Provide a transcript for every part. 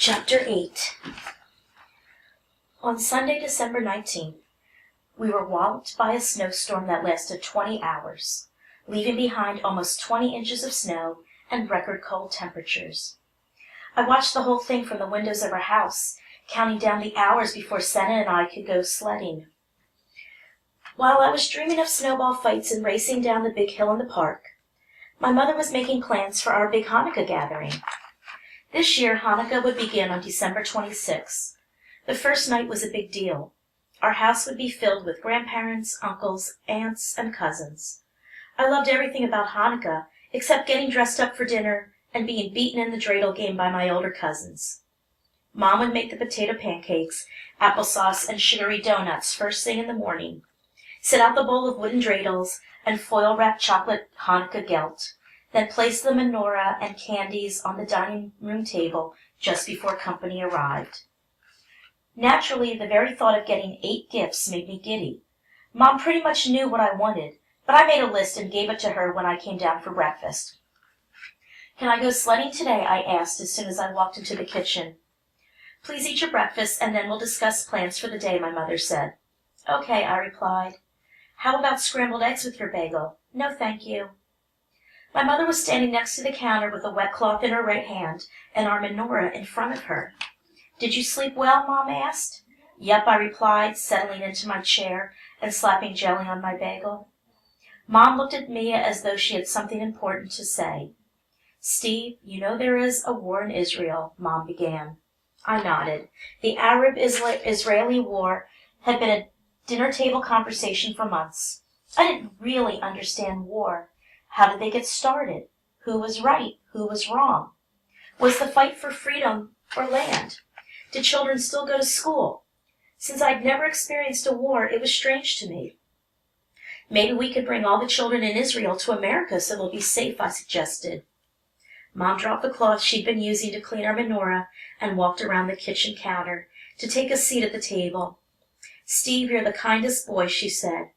Chapter 8. On Sunday, December 19th, we were walloped by a snowstorm that lasted 20 hours, leaving behind almost 20 inches of snow and record cold temperatures. I watched the whole thing from the windows of our house, counting down the hours before Senna and I could go sledding. While I was dreaming of snowball fights and racing down the big hill in the park, my mother was making plans for our big Hanukkah gathering. This year, Hanukkah would begin on December 26th. The first night was a big deal. Our house would be filled with grandparents, uncles, aunts, and cousins. I loved everything about Hanukkah except getting dressed up for dinner and being beaten in the dreidel game by my older cousins. Mom would make the potato pancakes, applesauce, and sugary donuts first thing in the morning, set out the bowl of wooden dreidels and foil-wrapped chocolate Hanukkah gelt, then place the menorah and candies on the dining room table just before company arrived. Naturally, the very thought of getting 8 gifts made me giddy. Mom pretty much knew what I wanted, but I made a list and gave it to her when I came down for breakfast. "Can I go sledding today?" I asked as soon as I walked into the kitchen. "Please eat your breakfast, and then we'll discuss plans for the day," my mother said. "Okay," I replied. "How about scrambled eggs with your bagel?" "No, thank you." My mother was standing next to the counter with a wet cloth in her right hand and our menorah in front of her. "Did you sleep well?" Mom asked. "Yep," I replied, settling into my chair and slapping jelly on my bagel. Mom looked at me as though she had something important to say. "Steve, you know there is a war in Israel," Mom began. I nodded. The Arab-Israeli war had been a dinner table conversation for months. I didn't really understand war. How did they get started? Who was right? Who was wrong? Was the fight for freedom or land? Did children still go to school? Since I'd never experienced a war, it was strange to me. "Maybe we could bring all the children in Israel to America so they'll be safe," I suggested. Mom dropped the cloth she'd been using to clean our menorah and walked around the kitchen counter to take a seat at the table. "Steve, you're the kindest boy," she said.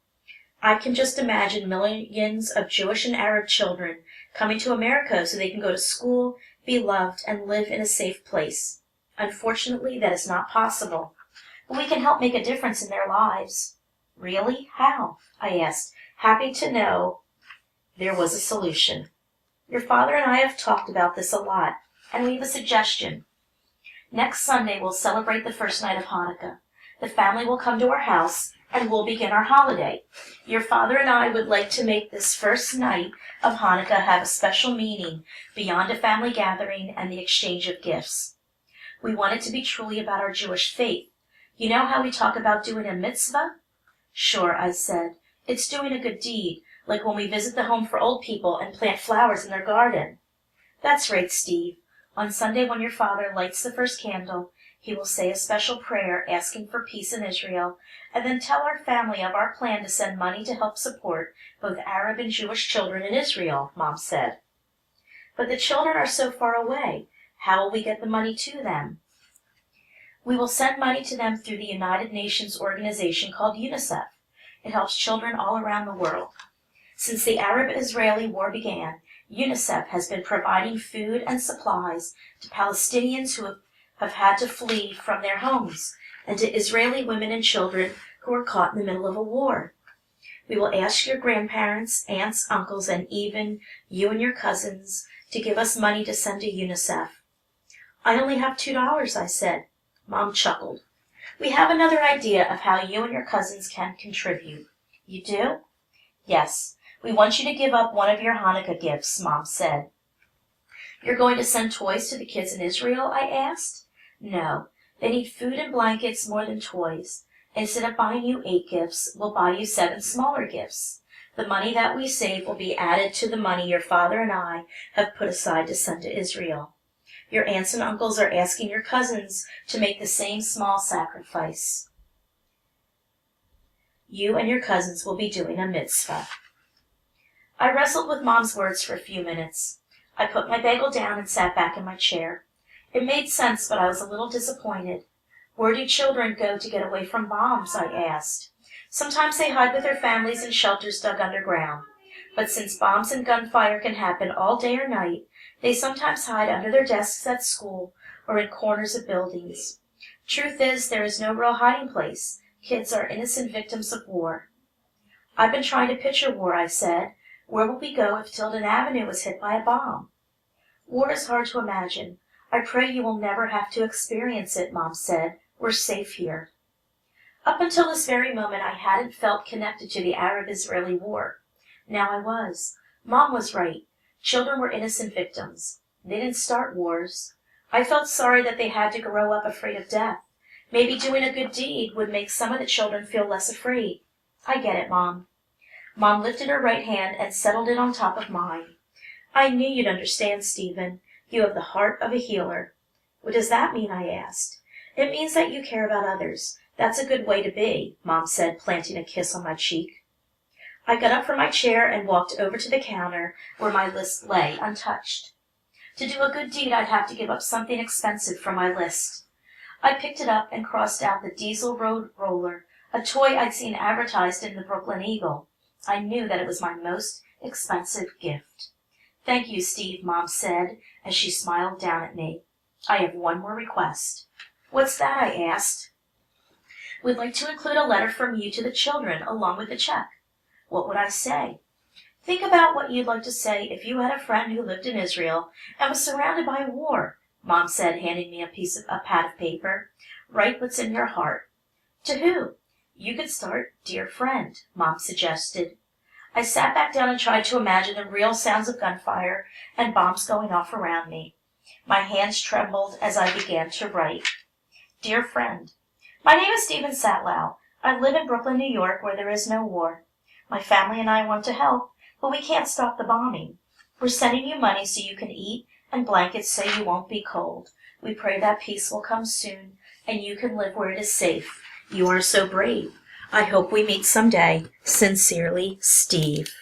"I can just imagine millions of Jewish and Arab children coming to America so they can go to school, be loved, and live in a safe place. Unfortunately, that is not possible. But we can help make a difference in their lives." "Really? How?" I asked, happy to know there was a solution. "Your father and I have talked about this a lot, and we have a suggestion. Next Sunday we'll celebrate the first night of Hanukkah. The family will come to our house, and we'll begin our holiday. Your father and I would like to make this first night of Hanukkah have a special meaning beyond a family gathering and the exchange of gifts. We want it to be truly about our Jewish faith. You know how we talk about doing a mitzvah?" "Sure," I said. "It's doing a good deed, like when we visit the home for old people and plant flowers in their garden." "That's right, Steve. On Sunday when your father lights the first candle, he will say a special prayer asking for peace in Israel, and then tell our family of our plan to send money to help support both Arab and Jewish children in Israel," Mom said. "But the children are so far away. How will we get the money to them?" "We will send money to them through the United Nations organization called UNICEF. It helps children all around the world. Since the Arab-Israeli war began, UNICEF has been providing food and supplies to Palestinians who have had to flee from their homes, and to Israeli women and children who are caught in the middle of a war. We will ask your grandparents, aunts, uncles, and even you and your cousins to give us money to send to UNICEF." "I only have $2, I said. Mom chuckled. "We have another idea of how you and your cousins can contribute." "You do?" "Yes. We want you to give up one of your Hanukkah gifts," Mom said. "You're going to send toys to the kids in Israel?" I asked. "No. They need food and blankets more than toys. Instead of buying you 8 gifts, we'll buy you 7 smaller gifts. The money that we save will be added to the money your father and I have put aside to send to Israel. Your aunts and uncles are asking your cousins to make the same small sacrifice. You and your cousins will be doing a mitzvah." I wrestled with Mom's words for a few minutes. I put my bagel down and sat back in my chair. It made sense, but I was a little disappointed. "Where do children go to get away from bombs?" I asked. "Sometimes they hide with their families in shelters dug underground. But since bombs and gunfire can happen all day or night, they sometimes hide under their desks at school or in corners of buildings. Truth is, there is no real hiding place. Kids are innocent victims of war. I've been trying to picture war, I said. Where would we go if Tilden Avenue was hit by a bomb? War is hard to imagine. I pray you will never have to experience it, Mom said. We're safe here. Up until this very moment, I hadn't felt connected to the Arab-Israeli war. Now I was. Mom was right. Children were innocent victims. They didn't start wars. I felt sorry that they had to grow up afraid of death. Maybe doing a good deed would make some of the children feel less afraid. I get it, Mom. Mom lifted her right hand and settled it on top of mine. I knew you'd understand, Stephen. You have the heart of a healer. What does that mean? I asked. It means that you care about others. That's a good way to be, Mom said, planting a kiss on my cheek. I got up from my chair and walked over to the counter where my list lay untouched. To do a good deed, I'd have to give up something expensive from my list. I picked it up and crossed out the Diesel Road Roller, a toy I'd seen advertised in the Brooklyn Eagle. I knew that it was my most expensive gift. Thank you, Steve, Mom said as she smiled down at me. I have one more request. What's that? I asked. We'd like to include a letter from you to the children along with the check. What would I say? Think about what you'd like to say if you had a friend who lived in Israel and was surrounded by war, Mom said, handing me a pad of paper. Write what's in your heart. To who? You could start, dear friend, Mom suggested. I sat back down and tried to imagine the real sounds of gunfire and bombs going off around me. My hands trembled as I began to write. Dear friend, my name is Stephen Satlow. I live in Brooklyn, New York, where there is no war. My family and I want to help, but we can't stop the bombing. We're sending you money so you can eat and blankets so you won't be cold. We pray that peace will come soon and you can live where it is safe. You are so brave. I hope we meet someday. Sincerely, Steve.